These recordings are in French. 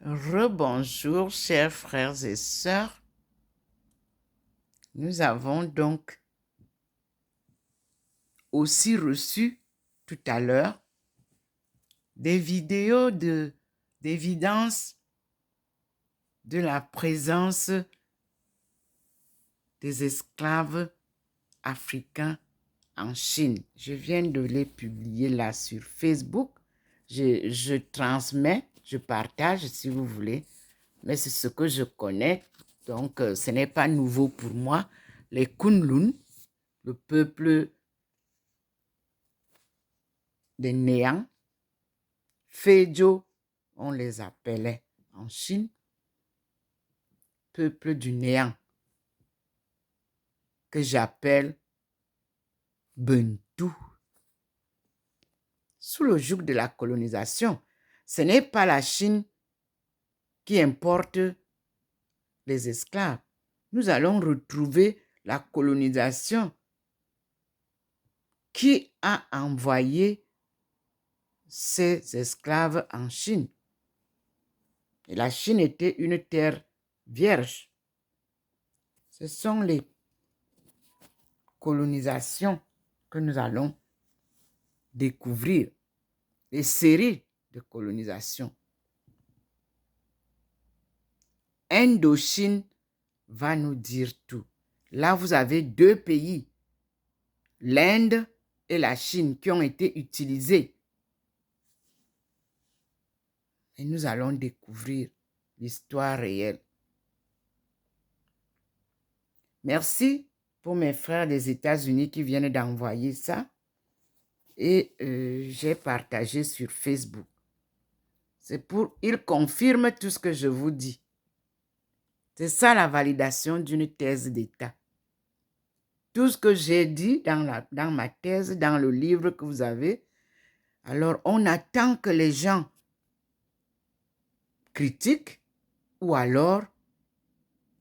Rebonjour, chers frères et sœurs. Nous avons donc aussi reçu tout à l'heure des vidéos d'évidence de la présence des esclaves africains en Chine. Je viens de les publier là sur Facebook. Je transmets, je partage si vous voulez, mais c'est ce que je connais. Donc, ce n'est pas nouveau pour moi. Les Kunlun, le peuple des néants, Féjo, on les appelait en Chine, peuple du néant, que j'appelle Bentou. Sous le joug de la colonisation, ce n'est pas la Chine qui importe les esclaves. Nous allons retrouver la colonisation qui a envoyé ces esclaves en Chine. Et la Chine était une terre vierge. Ce sont les colonisations que nous allons découvrir, les séries de colonisation. Indochine va nous dire tout. Là, vous avez deux pays, l'Inde et la Chine, qui ont été utilisés. Et nous allons découvrir l'histoire réelle. Merci pour mes frères des États-Unis qui viennent d'envoyer ça. Et j'ai partagé sur Facebook. C'est pour, ils confirment tout ce que je vous dis. C'est ça la validation d'une thèse d'État. Tout ce que j'ai dit dans ma thèse, dans le livre que vous avez, alors on attend que les gens critiquent ou alors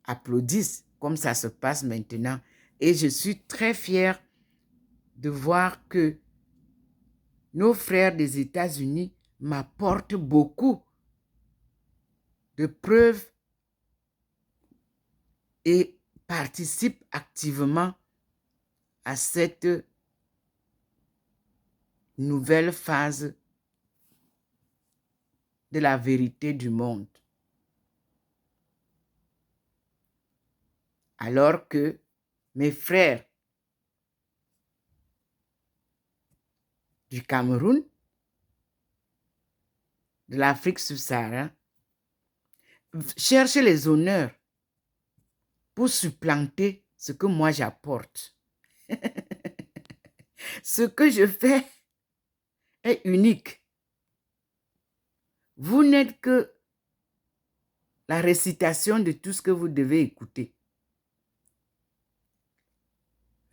applaudissent, comme ça se passe maintenant. Et je suis très fière de voir que nos frères des États-Unis m'apportent beaucoup de preuves et participent activement à cette nouvelle phase de la vérité du monde. Alors que mes frères du Cameroun, de l'Afrique subsaharienne, cherchent les honneurs pour supplanter ce que moi j'apporte. Ce que je fais est unique. Vous n'êtes que la récitation de tout ce que vous devez écouter.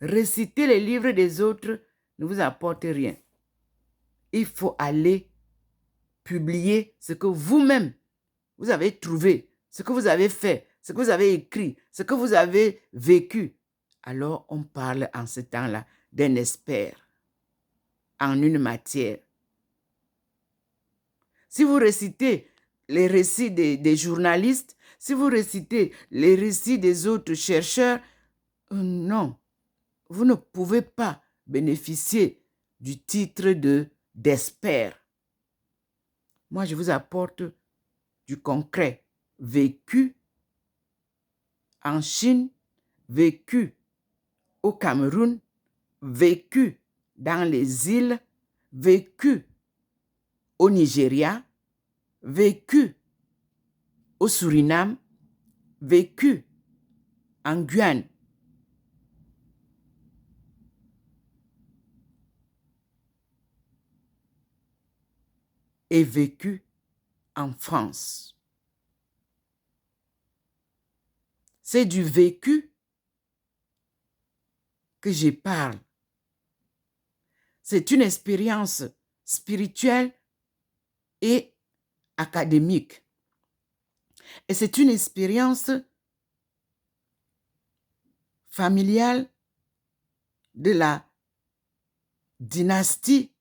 Réciter les livres des autres ne vous apporte rien. Il faut aller publier ce que vous-même, vous avez trouvé, ce que vous avez fait, ce que vous avez écrit, ce que vous avez vécu. Alors, on parle en ce temps-là d'un expert en une matière. Si vous récitez les récits des journalistes, si vous récitez les récits des autres chercheurs, non, vous ne pouvez pas bénéficier du titre d'expert. Moi, je vous apporte du concret, vécu en Chine, vécu au Cameroun, vécu dans les îles, vécu au Nigeria, vécu au Suriname, vécu en Guyane. Et vécu en France. C'est du vécu que je parle. C'est une expérience spirituelle et académique. Et c'est une expérience familiale de la dynastie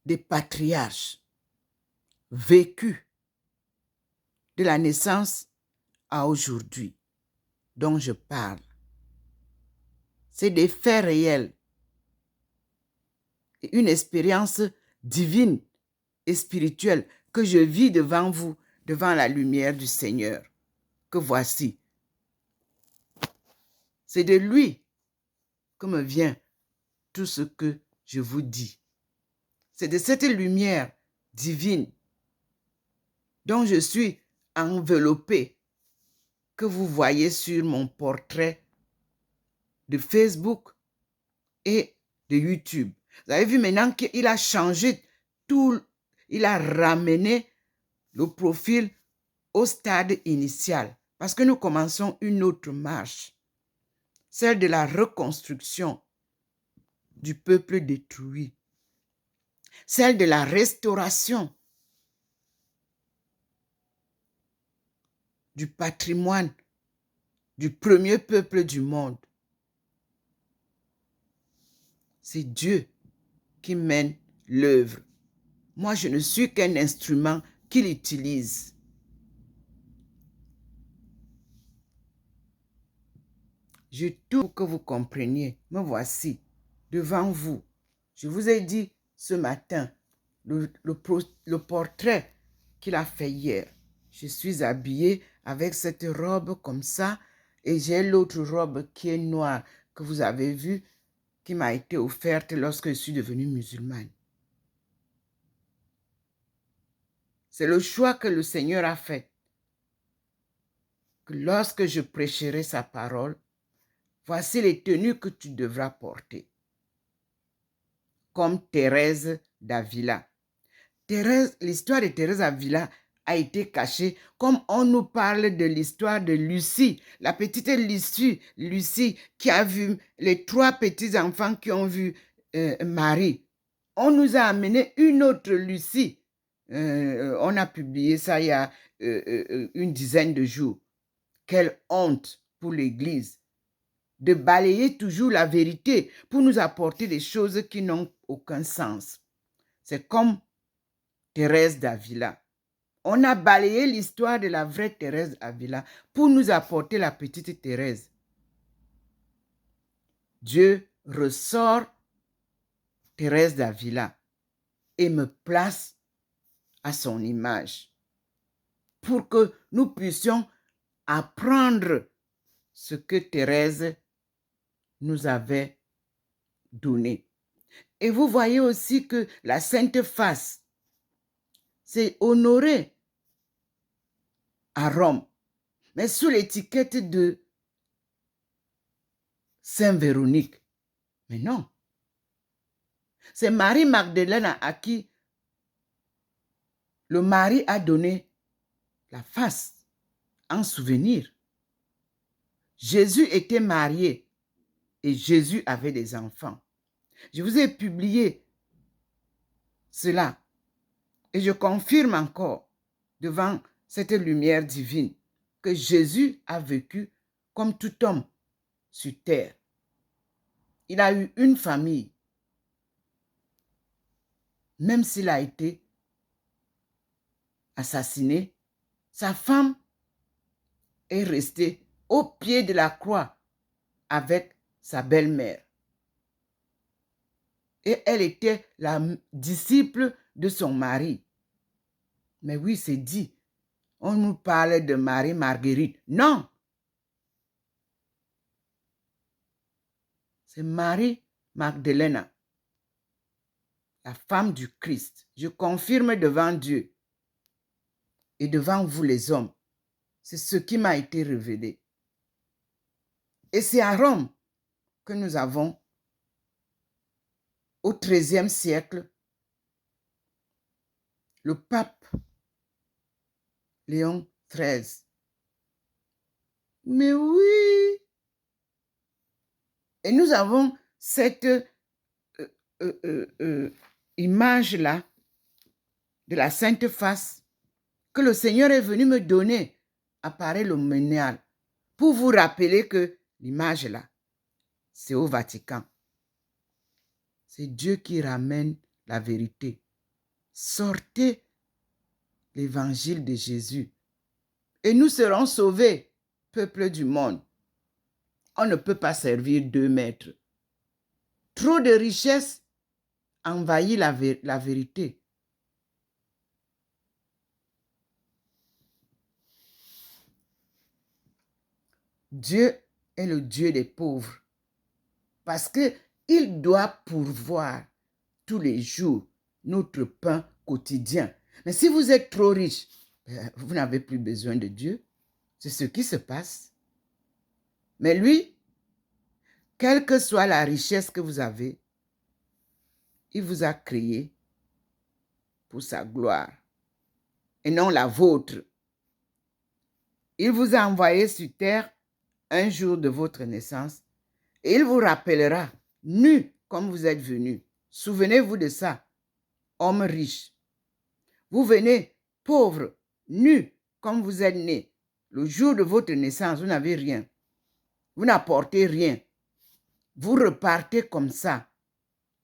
des patriarches vécue de la naissance à aujourd'hui dont je parle. C'est des faits réels. Une expérience divine et spirituelle que je vis devant vous, devant la lumière du Seigneur, que voici. C'est de lui que me vient tout ce que je vous dis. C'est de cette lumière divine dont je suis enveloppée que vous voyez sur mon portrait de Facebook et de YouTube. Vous avez vu maintenant qu'il a changé tout, il a ramené le profil au stade initial parce que nous commençons une autre marche, celle de la reconstruction du peuple détruit, celle de la restauration du patrimoine du premier peuple du monde. C'est Dieu qui mène l'œuvre. Moi, je ne suis qu'un instrument qu'il utilise. Je tout pour que vous compreniez. Me voici devant vous. Je vous ai dit ce matin le portrait qu'il a fait hier. Je suis habillée avec cette robe comme ça et j'ai l'autre robe qui est noire que vous avez vue qui m'a été offerte lorsque je suis devenue musulmane. C'est le choix que le Seigneur a fait. Que lorsque je prêcherai sa parole, voici les tenues que tu devras porter. Comme Thérèse d'Avila. L'histoire de Thérèse d'Avila a été cachée comme on nous parle de l'histoire de Lucie, la petite Lucie qui a vu les 3 petits-enfants qui ont vu Marie. On nous a amené une autre Lucie. On a publié ça il y a une dizaine de jours. Quelle honte pour l'Église de balayer toujours la vérité pour nous apporter des choses qui n'ont aucun sens. C'est comme Thérèse d'Avila. On a balayé l'histoire de la vraie Thérèse d'Avila pour nous apporter la petite Thérèse. Dieu ressort Thérèse d'Avila et me place à son image pour que nous puissions apprendre ce que Thérèse nous avait donné. Et vous voyez aussi que la Sainte Face s'est honorée à Rome, mais sous l'étiquette de Sainte Véronique. Mais non. C'est Marie-Magdeleine à qui le mari a donné la face en souvenir. Jésus était marié et Jésus avait des enfants. Je vous ai publié cela et je confirme encore devant cette lumière divine que Jésus a vécu comme tout homme sur terre. Il a eu une famille, même s'il a été assassiné, sa femme est restée au pied de la croix avec sa belle-mère. Et elle était la disciple de son mari. Mais oui, c'est dit. On nous parle de Marie-Marguerite. Non! C'est Marie-Magdeleine, la femme du Christ. Je confirme devant Dieu et devant vous les hommes. C'est ce qui m'a été révélé. Et c'est à Rome que nous avons, au XIIIe siècle, le pape Léon XIII. Mais oui! Et nous avons cette image-là de la Sainte Face que le Seigneur est venu me donner à Paray-le-Monial pour vous rappeler que l'image-là, c'est au Vatican. C'est Dieu qui ramène la vérité. Sortez l'évangile de Jésus et nous serons sauvés, peuple du monde. On ne peut pas servir 2 maîtres. Trop de richesses envahit la vérité. Dieu est le Dieu des pauvres parce qu'il doit pourvoir tous les jours notre pain quotidien. Mais si vous êtes trop riche, vous n'avez plus besoin de Dieu. C'est ce qui se passe. Mais lui, quelle que soit la richesse que vous avez, il vous a créé pour sa gloire et non la vôtre. Il vous a envoyé sur terre un jour de votre naissance et il vous rappellera, nu comme vous êtes venu. Souvenez-vous de ça, homme riche. Vous venez pauvre, nu comme vous êtes né. Le jour de votre naissance, vous n'avez rien. Vous n'apportez rien. Vous repartez comme ça,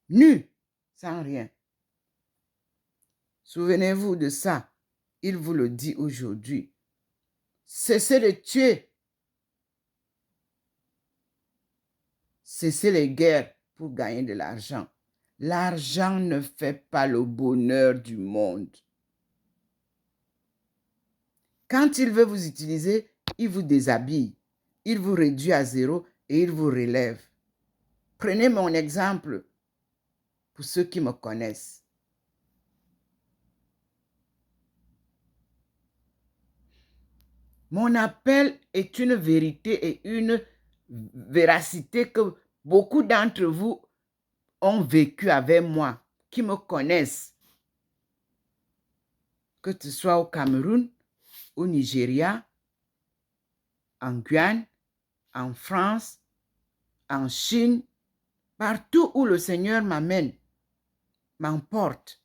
nu, sans rien. Souvenez-vous de ça. Il vous le dit aujourd'hui. Cessez de tuer. Cessez les guerres pour gagner de l'argent. L'argent ne fait pas le bonheur du monde. Quand il veut vous utiliser, il vous déshabille. Il vous réduit à zéro et il vous relève. Prenez mon exemple pour ceux qui me connaissent. Mon appel est une vérité et une véracité que beaucoup d'entre vous ont vécu avec moi, qui me connaissent. Que ce soit au Cameroun, au Nigeria, en Guyane, en France, en Chine, partout où le Seigneur m'amène, m'emporte.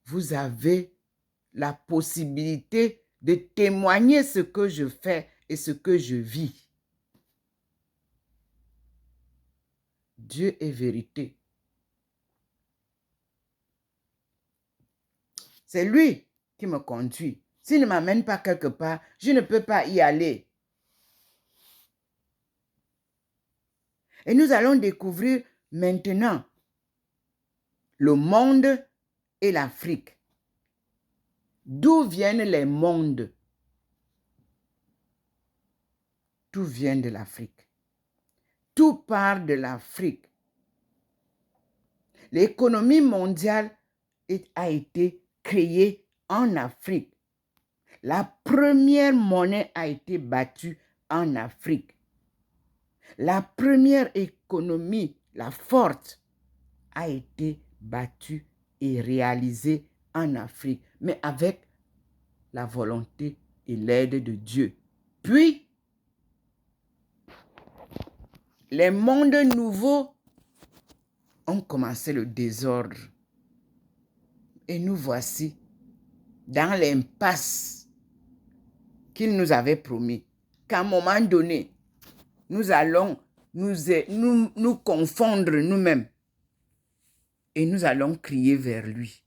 Vous avez la possibilité de témoigner ce que je fais et ce que je vis. Dieu est vérité. C'est lui qui me conduit. S'il ne m'amène pas quelque part, je ne peux pas y aller. Et nous allons découvrir maintenant le monde et l'Afrique. D'où viennent les mondes? Tout vient de l'Afrique. Tout part de l'Afrique. L'économie mondiale a été créée en Afrique. La première monnaie a été battue en Afrique. La première économie, la forte, a été battue et réalisée en Afrique, mais avec la volonté et l'aide de Dieu. Puis, les mondes nouveaux ont commencé le désordre. Et nous voici dans l'impasse qu'il nous avait promis, qu'à un moment donné, nous allons nous confondre nous-mêmes et nous allons crier vers lui.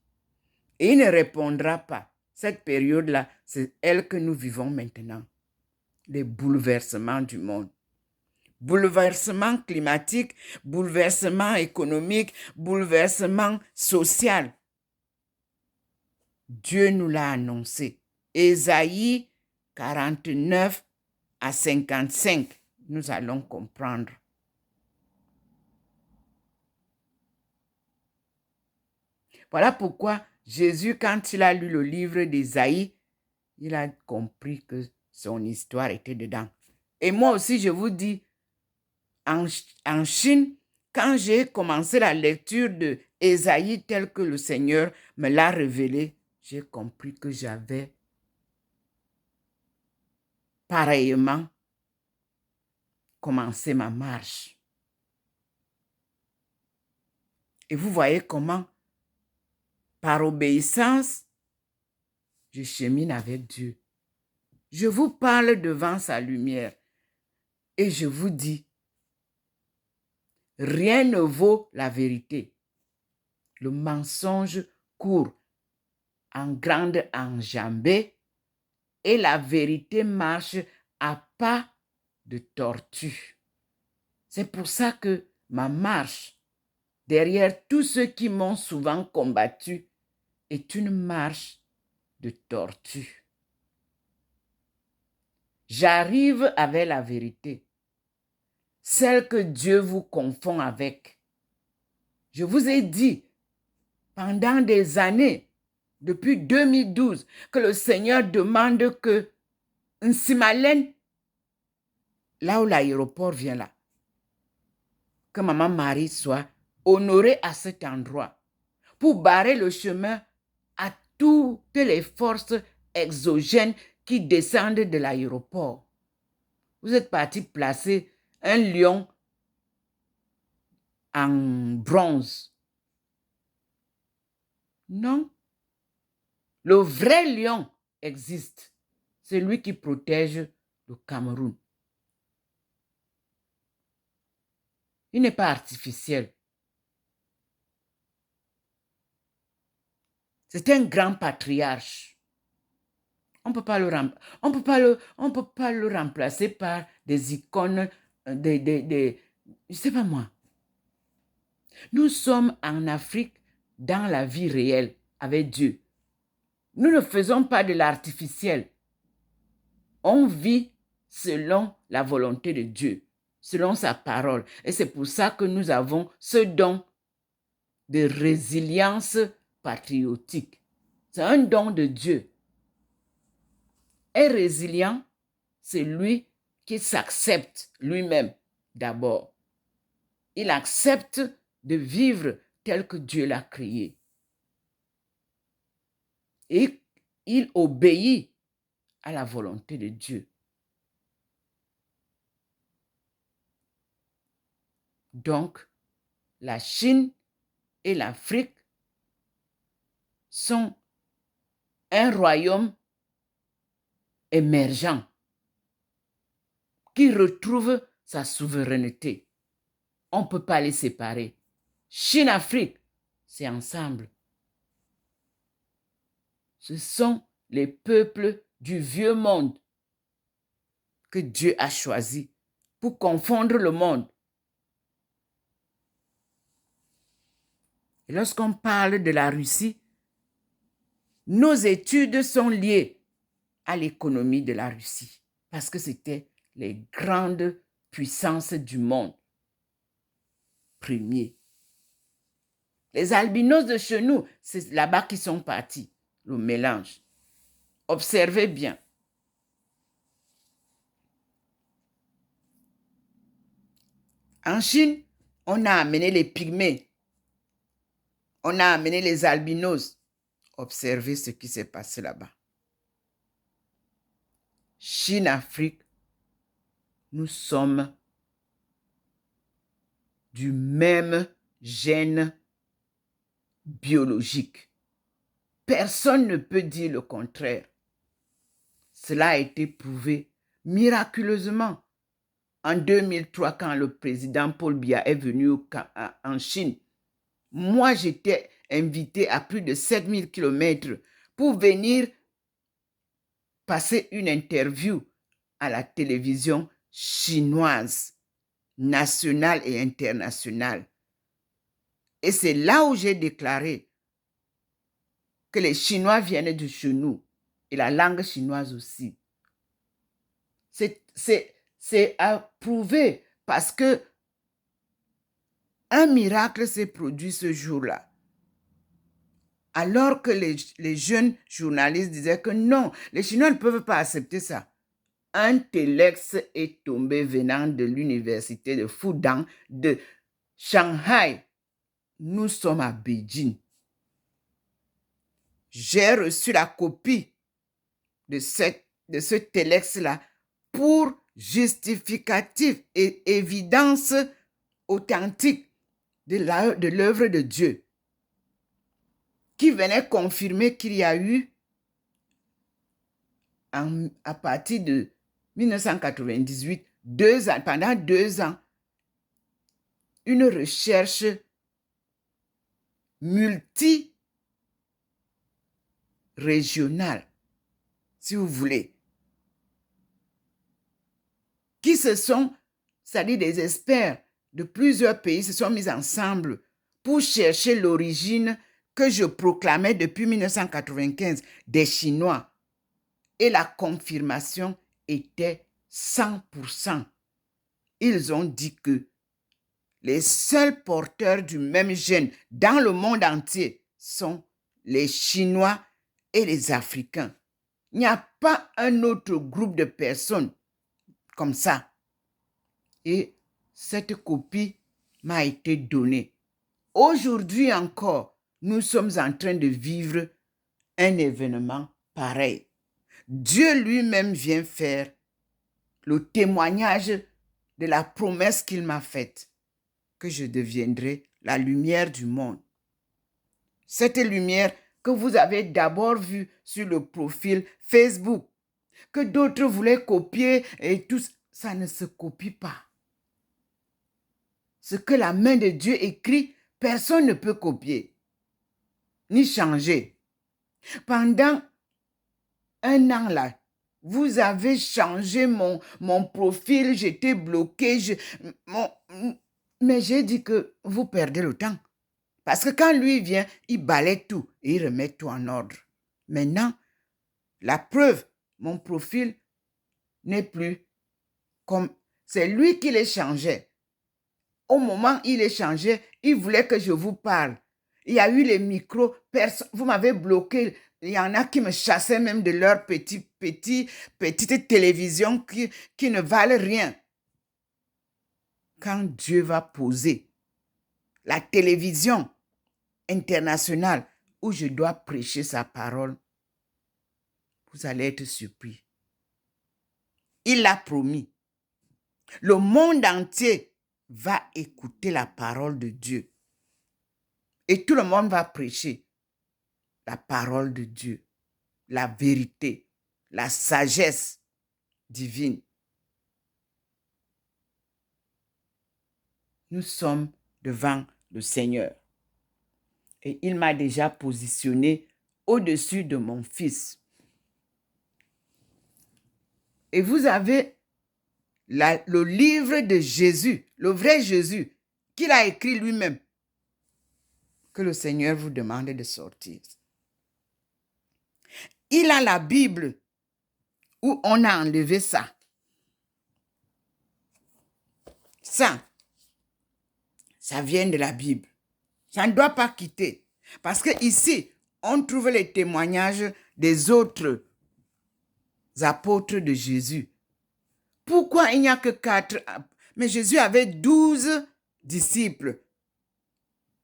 Et il ne répondra pas. Cette période-là, c'est elle que nous vivons maintenant. Les bouleversements du monde. Bouleversement climatique, bouleversement économique, bouleversement social. Dieu nous l'a annoncé. Ésaïe 49 à 55, nous allons comprendre. Voilà pourquoi Jésus, quand il a lu le livre d'Ésaïe, il a compris que son histoire était dedans. Et moi aussi, je vous dis, en Chine, quand j'ai commencé la lecture de Ésaïe tel que le Seigneur me l'a révélé, j'ai compris que j'avais pareillement commencé ma marche. Et vous voyez comment, par obéissance, je chemine avec Dieu. Je vous parle devant sa lumière et je vous dis, rien ne vaut la vérité. Le mensonge court en grande enjambée et la vérité marchent à pas de tortue. C'est pour ça que ma marche, derrière tous ceux qui m'ont souvent combattu, est une marche de tortue. J'arrive avec la vérité, celle que Dieu vous confond avec. Je vous ai dit pendant des années, depuis 2012, que le Seigneur demande que Nsimalen, là où l'aéroport vient là, que Maman Marie soit honorée à cet endroit pour barrer le chemin à toutes les forces exogènes qui descendent de l'aéroport. Vous êtes parti placer un lion en bronze. Non. Le vrai lion existe. C'est lui qui protège le Cameroun. Il n'est pas artificiel. C'est un grand patriarche. On ne peut pas le remplacer par des icônes, je ne sais pas moi. Nous sommes en Afrique dans la vie réelle avec Dieu. Nous ne faisons pas de l'artificiel. On vit selon la volonté de Dieu, selon sa parole. Et c'est pour ça que nous avons ce don de résilience patriotique. C'est un don de Dieu. Et résilient, c'est lui qui s'accepte lui-même d'abord. Il accepte de vivre tel que Dieu l'a créé. Et il obéit à la volonté de Dieu. Donc, la Chine et l'Afrique sont un royaume émergent qui retrouve sa souveraineté. On ne peut pas les séparer. Chine-Afrique, c'est ensemble. Ce sont les peuples du vieux monde que Dieu a choisis pour confondre le monde. Et lorsqu'on parle de la Russie, nos études sont liées à l'économie de la Russie parce que c'était les grandes puissances du monde premier. Les albinos de chez nous, c'est là-bas qu'ils sont partis, le mélange. Observez bien. En Chine, on a amené les pygmées. On a amené les albinos. Observez ce qui s'est passé là-bas. Chine, Afrique, nous sommes du même gène biologique. Personne ne peut dire le contraire. Cela a été prouvé miraculeusement en 2003 quand le président Paul Biya est venu en Chine. Moi, j'étais invité à plus de 7000 km pour venir passer une interview à la télévision chinoise, nationale et internationale. Et c'est là où j'ai déclaré que les Chinois viennent de chez nous et la langue chinoise aussi. C'est approuvé parce que un miracle s'est produit ce jour-là. Alors que les jeunes journalistes disaient que non, les Chinois ne peuvent pas accepter ça. Un téléx est tombé venant de l'université de Fudan, de Shanghai. Nous sommes à Beijing. J'ai reçu la copie de ce téléx-là pour justificatif et évidence authentique de l'œuvre de Dieu, qui venait confirmer qu'il y a eu, à partir de 1998, pendant 2 ans, une recherche multi-régionale, si vous voulez, qui se sont, c'est-à-dire des experts de plusieurs pays, se sont mis ensemble pour chercher l'origine que je proclamais depuis 1995 des Chinois. Et la confirmation était 100%. Ils ont dit que les seuls porteurs du même gène dans le monde entier sont les Chinois et les Africains. Il n'y a pas un autre groupe de personnes comme ça. Et cette copie m'a été donnée. Aujourd'hui encore, nous sommes en train de vivre un événement pareil. Dieu lui-même vient faire le témoignage de la promesse qu'il m'a faite, que je deviendrai la lumière du monde. Cette lumière que vous avez d'abord vue sur le profil Facebook, que d'autres voulaient copier et tout, ça ne se copie pas. Ce que la main de Dieu écrit, personne ne peut copier, ni changer. Pendant un an là, vous avez changé mon profil, j'étais bloqué, mais j'ai dit que vous perdez le temps. Parce que quand lui vient, il balaie tout et il remet tout en ordre. Maintenant, la preuve, mon profil n'est plus comme... C'est lui qui les changeait. Au moment où il les changeait, il voulait que je vous parle. Il y a eu les micros, vous m'avez bloqué. Il y en a qui me chassaient même de leur petite télévision qui ne valent rien. Quand Dieu va poser la télévision internationale où je dois prêcher sa parole, vous allez être surpris. Il l'a promis. Le monde entier va écouter la parole de Dieu. Et tout le monde va prêcher la parole de Dieu, la vérité, la sagesse divine. Nous sommes devant le Seigneur. Et il m'a déjà positionné au-dessus de mon fils. Et vous avez le livre de Jésus, le vrai Jésus, qu'il a écrit lui-même, que le Seigneur vous demande de sortir. Il a la Bible où on a enlevé ça. Ça vient de la Bible. Ça ne doit pas quitter. Parce que ici, on trouve les témoignages des autres apôtres de Jésus. Pourquoi il n'y a que 4? Mais Jésus avait 12 disciples.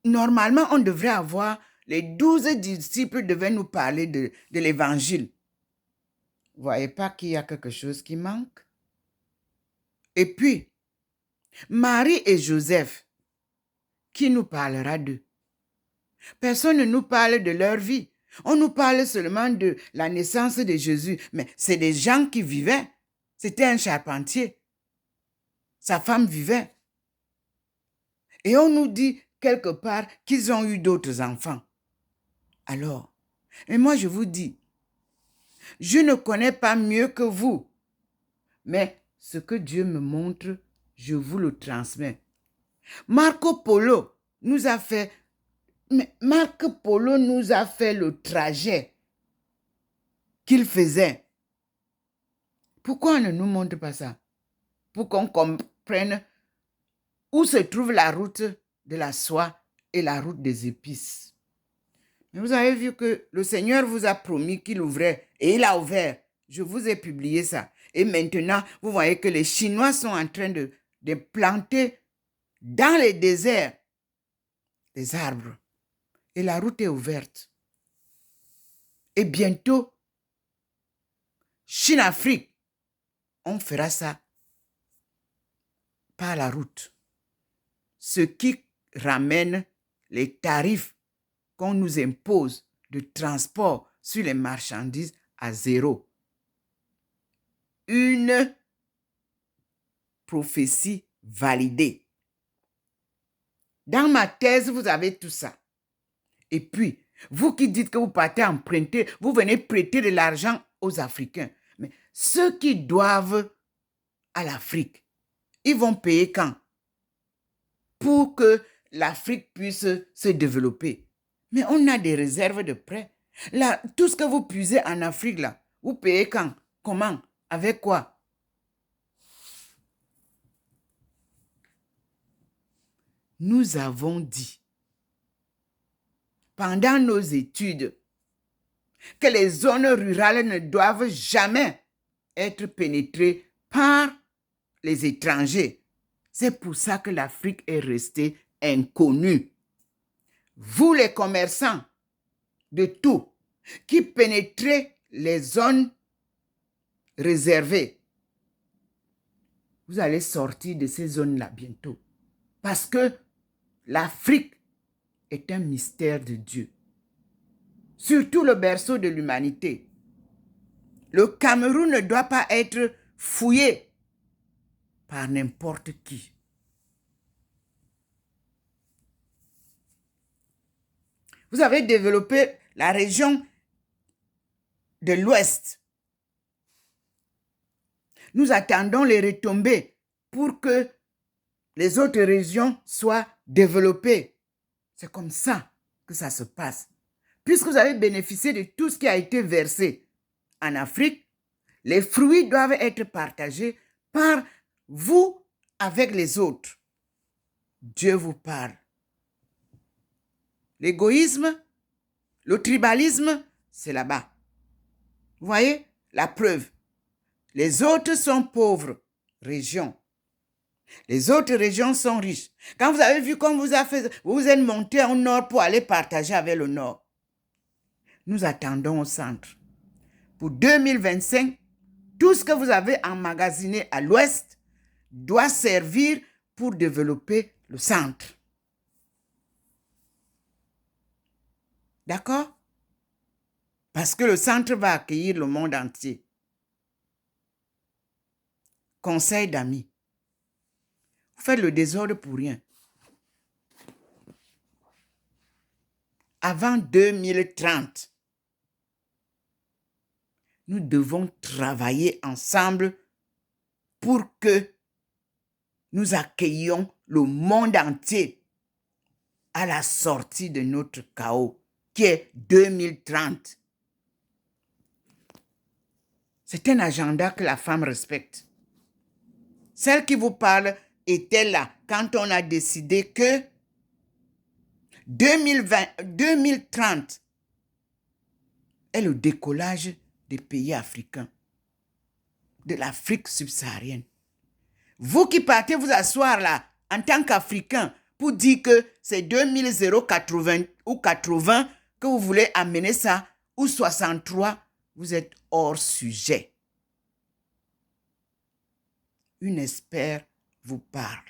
Normalement, on devrait avoir les 12 disciples devaient nous parler de l'évangile. Vous ne voyez pas qu'il y a quelque chose qui manque? Et puis, Marie et Joseph, qui nous parlera d'eux? Personne ne nous parle de leur vie. On nous parle seulement de la naissance de Jésus. Mais c'est des gens qui vivaient. C'était un charpentier. Sa femme vivait. Et on nous dit quelque part qu'ils ont eu d'autres enfants. Alors, et moi je vous dis, je ne connais pas mieux que vous. Mais ce que Dieu me montre, je vous le transmets. Marco Polo nous a fait le trajet qu'il faisait. Pourquoi on ne nous montre pas ça? Pour qu'on comprenne où se trouve la route de la soie et la route des épices. Mais vous avez vu que le Seigneur vous a promis qu'il ouvrait et il a ouvert. Je vous ai publié ça. Et maintenant, vous voyez que les Chinois sont en train de planter dans les déserts des arbres. Et la route est ouverte. Et bientôt, Chine-Afrique, on fera ça par la route. Ce qui ramène les tarifs qu'on nous impose de transport sur les marchandises à zéro. Une prophétie validée. Dans ma thèse, vous avez tout ça. Et puis, vous qui dites que vous partez emprunter, vous venez prêter de l'argent aux Africains. Mais ceux qui doivent à l'Afrique. Ils vont payer quand? Pour que l'Afrique puisse se développer. Mais on a des réserves de prêt. Là, tout ce que vous puisez en Afrique, là, vous payez quand? Comment? Avec quoi? Nous avons dit, pendant nos études, que les zones rurales ne doivent jamais être pénétrées par les étrangers. C'est pour ça que l'Afrique est restée inconnue. Vous, les commerçants de tout, qui pénétrez les zones réservées, vous allez sortir de ces zones-là bientôt. Parce que l'Afrique est un mystère de Dieu. Surtout le berceau de l'humanité. Le Cameroun ne doit pas être fouillé par n'importe qui. Vous avez développé la région de l'Ouest. Nous attendons les retombées pour que les autres régions soient développées. C'est comme ça que ça se passe. Puisque vous avez bénéficié de tout ce qui a été versé en Afrique, les fruits doivent être partagés par vous avec les autres. Dieu vous parle. L'égoïsme, le tribalisme, c'est là-bas. Vous voyez la preuve. Les autres sont pauvres régions. Les autres régions sont riches. Quand vous avez vu comme vous êtes monté au nord pour aller partager avec le nord. Nous attendons au centre. Pour 2025, tout ce que vous avez emmagasiné à l'ouest doit servir pour développer le centre. D'accord? Parce que le centre va accueillir le monde entier. Conseil d'amis. Vous faites le désordre pour rien. Avant 2030, nous devons travailler ensemble pour que nous accueillions le monde entier à la sortie de notre chaos, qui est 2030. C'est un agenda que la femme respecte. Celle qui vous parle était là quand on a décidé que 2030 est le décollage des pays africains, de l'Afrique subsaharienne. Vous qui partez vous asseoir là, en tant qu'Africain, pour dire que c'est 2080 ou 80 que vous voulez amener ça, ou 63, vous êtes hors sujet. Une expert vous parle.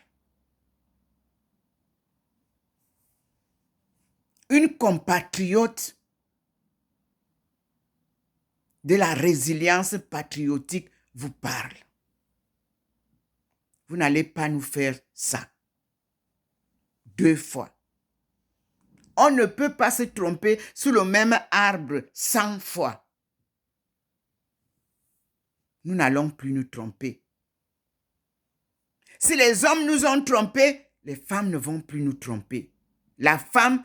Une compatriote de la résilience patriotique vous parle. Vous n'allez pas nous faire ça 2 fois. On ne peut pas se tromper sous le même arbre 100 fois. Nous n'allons plus nous tromper. Si les hommes nous ont trompés, les femmes ne vont plus nous tromper. La femme,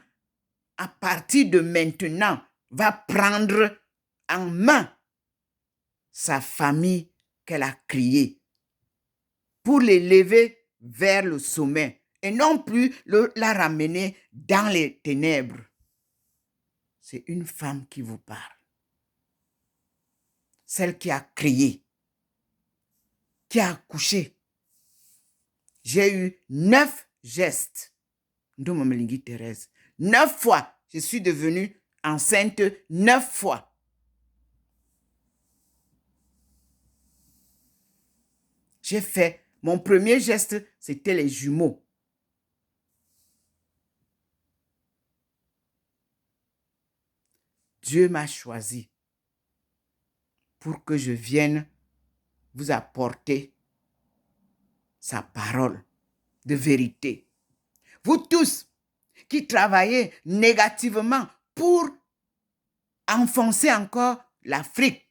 à partir de maintenant, va prendre en main sa famille qu'elle a créée pour l'élever vers le sommet et non plus la ramener dans les ténèbres. C'est une femme qui vous parle. Celle qui a créé, qui a accouché. J'ai eu 9 gestes. Ndomomelingi Thérèse. 9 fois. Je suis devenue enceinte 9 fois. J'ai fait, mon premier geste, c'était les jumeaux. Dieu m'a choisi pour que je vienne vous apporter sa parole de vérité. Vous tous qui travaillez négativement pour enfoncer encore l'Afrique,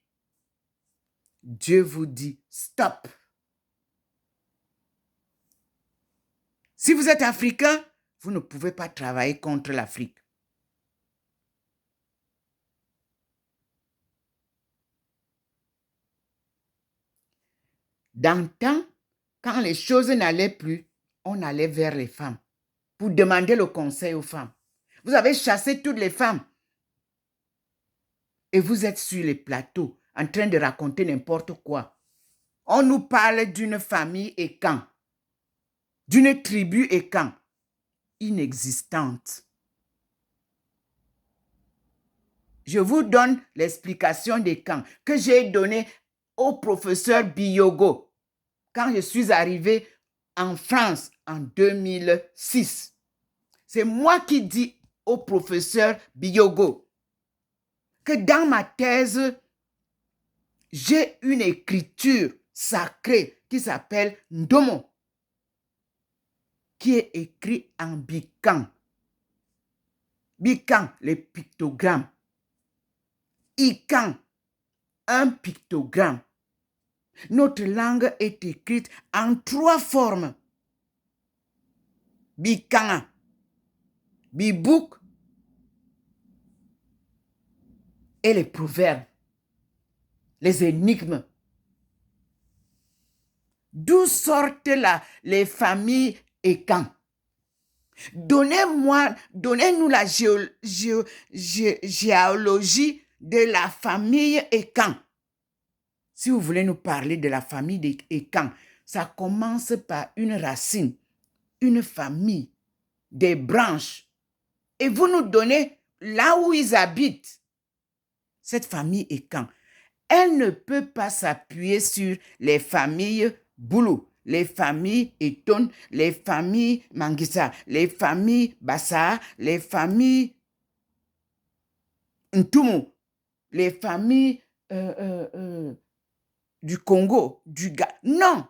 Dieu vous dit stop. Si vous êtes africain, vous ne pouvez pas travailler contre l'Afrique. Dans le temps, quand les choses n'allaient plus, on allait vers les femmes pour demander le conseil aux femmes. Vous avez chassé toutes les femmes et vous êtes sur les plateaux en train de raconter n'importe quoi. On nous parle d'une famille Ekan, d'une tribu Ekan, inexistante. Je vous donne l'explication des camps que j'ai donnée au professeur Biyogo quand je suis arrivé en France en 2006. C'est moi qui dis au professeur Biyogo que dans ma thèse, j'ai une écriture sacrée qui s'appelle Ndomo, qui est écrit en Bikan. Bikan, les pictogrammes. Ikan, un pictogramme. Notre langue est écrite en 3 formes. Bikan, Bibouk et les proverbes, les énigmes. D'où sortent les familles Ekan? Donnez-nous la géologie de la famille Ekan. Si vous voulez nous parler de la famille d'Ekan, ça commence par une racine, une famille, des branches. Et vous nous donnez là où ils habitent. Cette famille Ekan, elle ne peut pas s'appuyer sur les familles Boulou, les familles Eton, les familles Mangissa, les familles Bassa, les familles Ntumu, les familles du Congo, du Ghana. Non!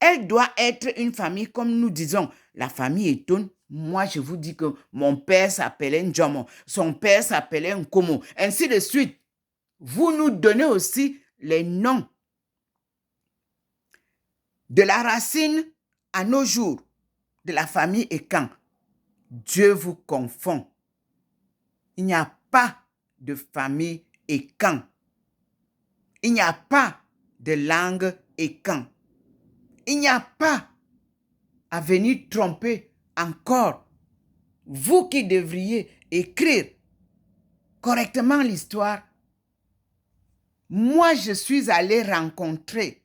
Elle doit être une famille, comme nous disons, la famille Eton. Moi, je vous dis que mon père s'appelait Ndjomo, son père s'appelait Nkomo, ainsi de suite. Vous nous donnez aussi les noms de la racine à nos jours de la famille Ekan. Dieu vous confond. Il n'y a pas de famille Ekan. Il n'y a pas de langue Ekan. Il n'y a pas à venir tromper encore. Vous qui devriez écrire correctement l'histoire. Moi, je suis allé rencontrer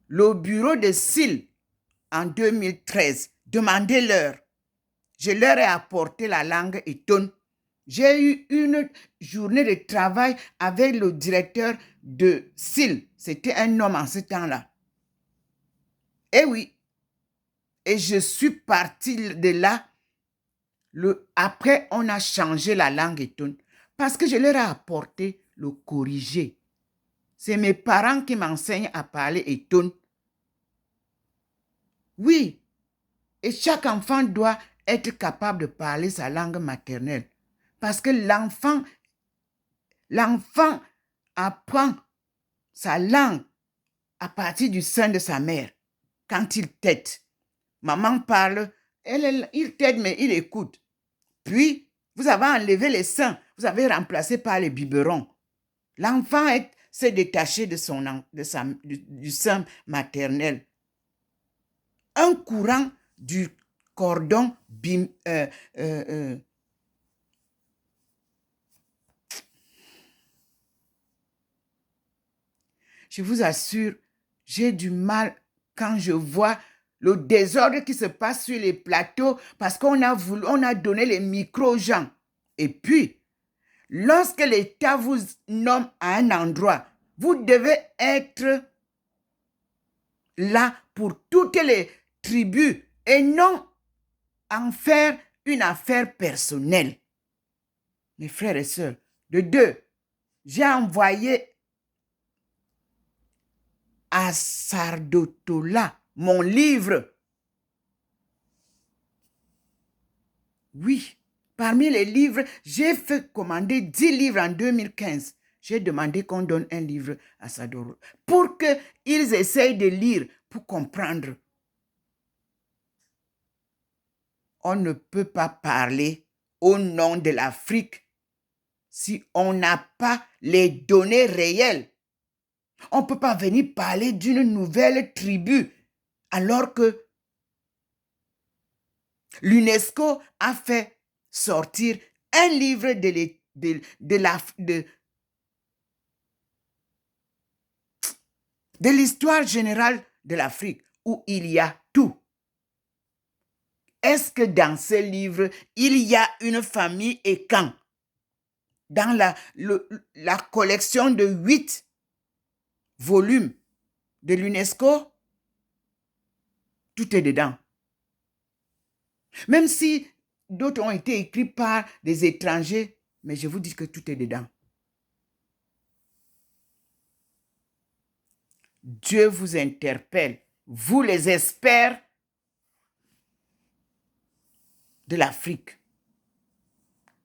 le bureau de SIL en 2013. Demandez-leur. Je leur ai apporté la langue Eton. J'ai eu une journée de travail avec le directeur de SIL. C'était un homme en ce temps-là. Eh oui. Et je suis partie de là. Après, on a changé la langue Eton. Parce que je leur ai apporté le corrigé. C'est mes parents qui m'enseignent à parler Eton. Oui. Et chaque enfant doit être capable de parler sa langue maternelle. Parce que l'enfant apprend sa langue à partir du sein de sa mère. Quand il tète, maman parle, il tète, mais il écoute. Puis, vous avez enlevé les seins, vous avez remplacé par les biberons. L'enfant s'est détaché du sein maternel. Un courant du cordon je vous assure, j'ai du mal quand je vois le désordre qui se passe sur les plateaux parce qu'on a donné les micros aux gens. Et puis, lorsque l'État vous nomme à un endroit, vous devez être là pour toutes les tribus et non en faire une affaire personnelle. Mes frères et sœurs, de 2, j'ai envoyé à Sardotola mon livre. Oui, parmi les livres, j'ai fait commander 10 livres en 2015. J'ai demandé qu'on donne un livre à Sardotola pour qu'ils essayent de lire, pour comprendre. on ne peut pas parler au nom de l'Afrique si on n'a pas les données réelles. On ne peut pas venir parler d'une nouvelle tribu alors que l'UNESCO a fait sortir un livre de l'histoire générale de l'Afrique où il y a tout. Est-ce que dans ce livre, il y a une famille et quand? Dans la collection de 8 volumes de l'UNESCO, tout est dedans. Même si d'autres ont été écrits par des étrangers, mais je vous dis que tout est dedans. Dieu vous interpelle, vous les experts de l'Afrique.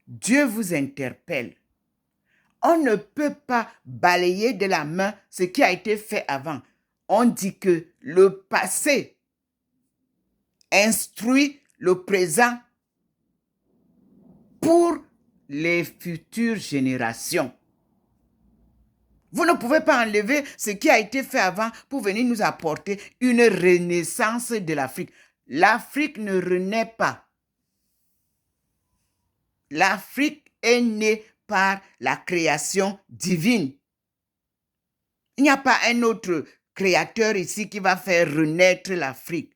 Dieu vous interpelle. On ne peut pas balayer de la main ce qui a été fait avant. On dit que le passé instruit le présent pour les futures générations. Vous ne pouvez pas enlever ce qui a été fait avant pour venir nous apporter une renaissance de l'Afrique. L'Afrique ne renaît pas. L'Afrique est née par la création divine. Il n'y a pas un autre créateur ici qui va faire renaître l'Afrique.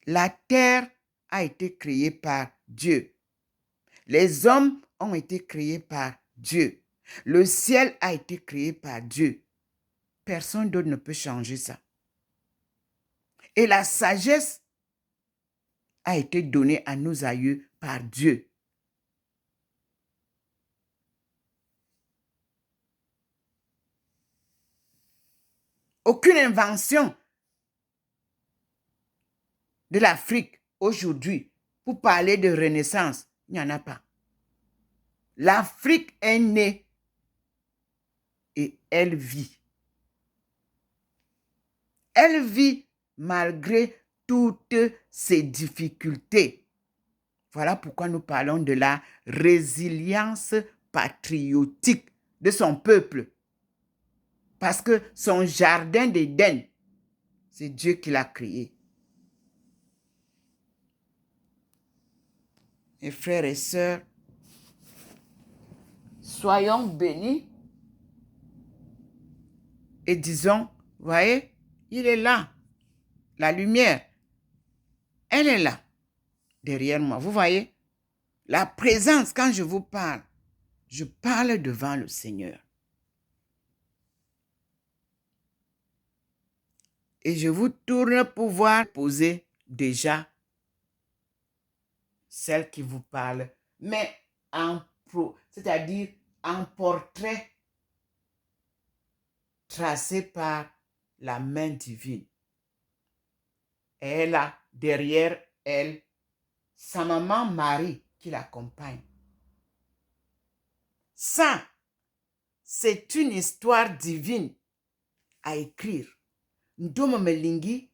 La terre a été créée par Dieu. Les hommes ont été créés par Dieu. Le ciel a été créé par Dieu. Personne d'autre ne peut changer ça. Et la sagesse a été donnée à nos aïeux par Dieu. Aucune invention de l'Afrique aujourd'hui pour parler de renaissance, il n'y en a pas. L'Afrique est née et elle vit. Elle vit malgré toutes ces difficultés. Voilà pourquoi nous parlons de la résilience patriotique de son peuple. Parce que son jardin d'Éden, c'est Dieu qui l'a créé. Mes frères et sœurs, soyons bénis et disons, voyez, il est là. La lumière, elle est là, derrière moi. Vous voyez, la présence, quand je vous parle, je parle devant le Seigneur. Et je vous tourne pour voir poser déjà celle qui vous parle, mais c'est-à-dire en portrait tracé par la main divine. Et elle a derrière elle sa maman Marie qui l'accompagne. Ça, c'est une histoire divine à écrire. Ndoma Melingi,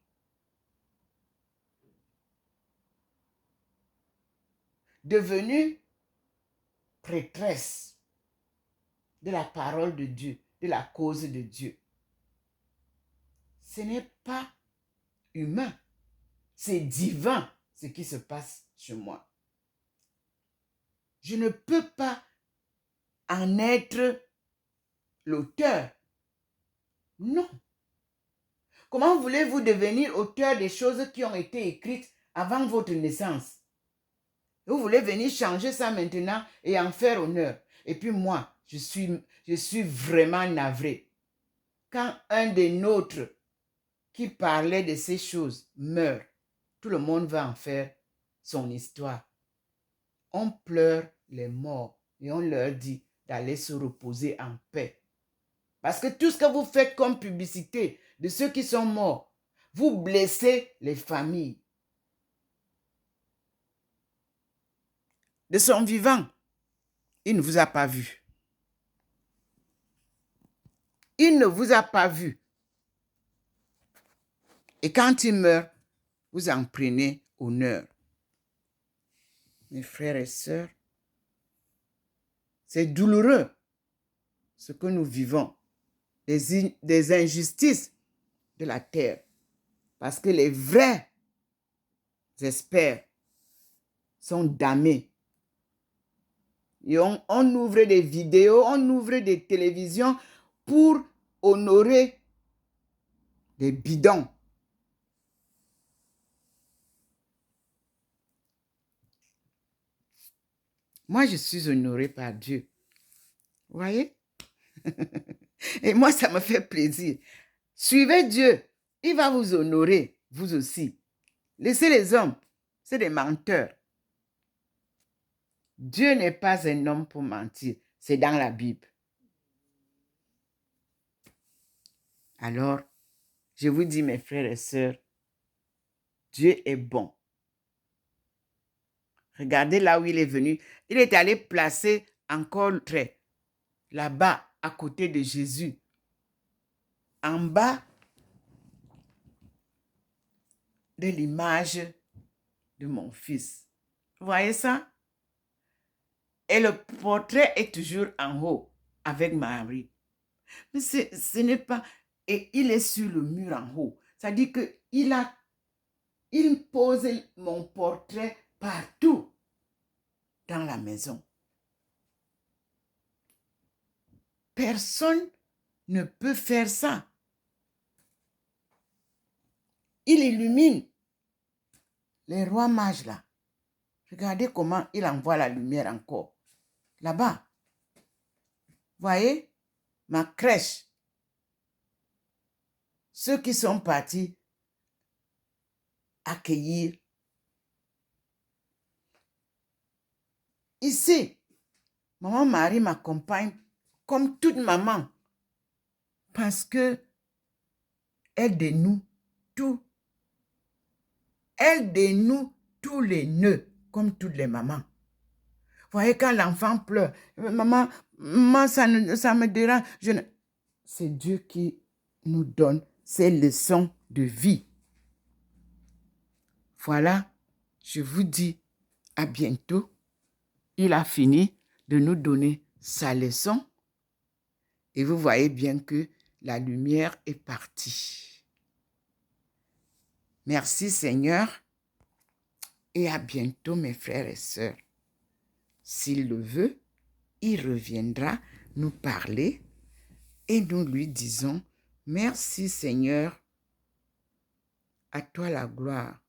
devenue prêtresse de la parole de Dieu, de la cause de Dieu. Ce n'est pas humain, c'est divin ce qui se passe chez moi. Je ne peux pas en être l'auteur. Non. Comment voulez-vous devenir auteur des choses qui ont été écrites avant votre naissance? Vous voulez venir changer ça maintenant et en faire honneur. Et puis moi, je suis vraiment navré. Quand un des nôtres qui parlait de ces choses meurt, tout le monde va en faire son histoire. On pleure les morts et on leur dit d'aller se reposer en paix. Parce que tout ce que vous faites comme publicité de ceux qui sont morts, vous blessez les familles. De son vivant, il ne vous a pas vu. Il ne vous a pas vu. Et quand il meurt, vous en prenez honneur. Mes frères et sœurs, c'est douloureux ce que nous vivons, des injustices de la terre, parce que les vrais experts sont damnés. Et on ouvre des vidéos, on ouvre des télévisions pour honorer des bidons. Moi, je suis honorée par Dieu. Vous voyez? Et moi, ça me fait plaisir. Suivez Dieu. Il va vous honorer, vous aussi. Laissez les hommes. C'est des menteurs. Dieu n'est pas un homme pour mentir. C'est dans la Bible. Alors, je vous dis, mes frères et sœurs, Dieu est bon. Regardez là où il est venu. Il est allé placer encore le trait. Là-bas, à côté de Jésus. En bas de l'image de mon fils. Vous voyez ça? Et le portrait est toujours en haut avec Marie. Mais ce n'est pas... Et il est sur le mur en haut. Ça dit qu'il pose mon portrait partout dans la maison. Personne ne peut faire ça. Il illumine les rois mages là. Regardez comment il envoie la lumière encore. Là-bas. Voyez? Ma crèche. Ceux qui sont partis accueillir. Ici, maman Marie m'accompagne comme toute maman. Parce que elle dénoue tout. Elle dénoue tous les nœuds, comme toutes les mamans. Vous voyez, quand l'enfant pleure, maman, ça me dérange. C'est Dieu qui nous donne ces leçons de vie. Voilà, je vous dis à bientôt. Il a fini de nous donner sa leçon. Et vous voyez bien que la lumière est partie. Merci Seigneur. Et à bientôt mes frères et sœurs. S'il le veut, il reviendra nous parler et nous lui disons merci Seigneur, à toi la gloire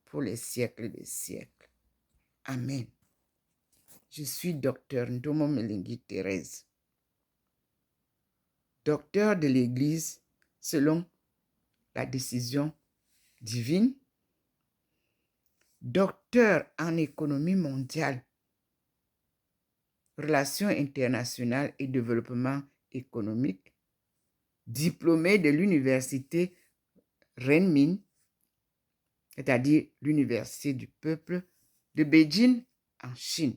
pour les siècles des siècles. Amen. Je suis docteur Ndomo Melengi Thérèse, docteur de l'Église selon la décision divine, docteur en économie mondiale, relations internationales et développement économique, diplômé de l'université Renmin, c'est-à-dire l'université du peuple de Beijing en Chine.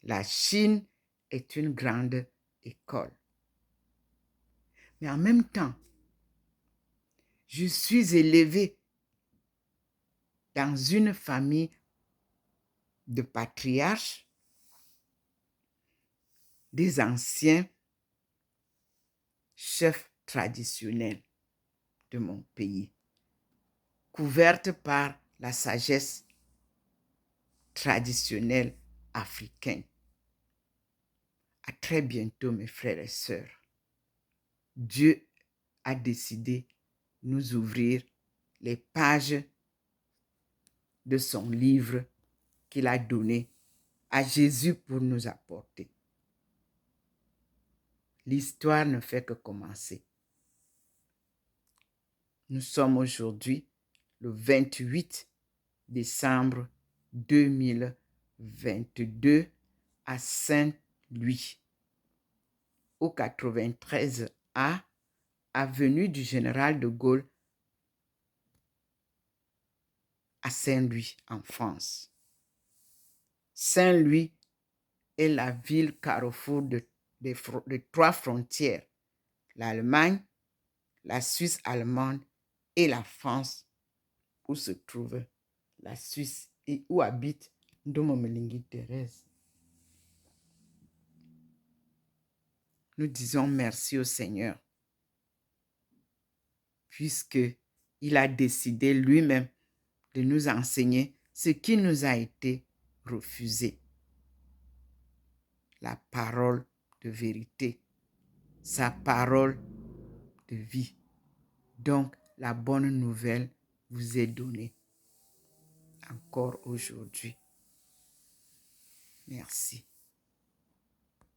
La Chine est une grande école. Mais en même temps, je suis élevée dans une famille de patriarches, des anciens chefs traditionnels de mon pays, couverte par la sagesse traditionnelle africaine. À très bientôt, mes frères et sœurs. Dieu a décidé de nous ouvrir les pages de son livre qu'il a donné à Jésus pour nous apporter. L'histoire ne fait que commencer. Nous sommes aujourd'hui le 28 décembre 2022 à Saint-Louis, au 93A, avenue du Général de Gaulle, à Saint-Louis, en France. Saint-Louis est la ville carrefour de trois frontières, l'Allemagne, la Suisse allemande et la France, où se trouve la Suisse et où habite Ndomomelingi Thérèse. Nous disons merci au Seigneur, puisqu'il a décidé lui-même de nous enseigner ce qui nous a été refusé. La parole de vérité, sa parole de vie. Donc, la bonne nouvelle vous est donnée encore aujourd'hui. Merci.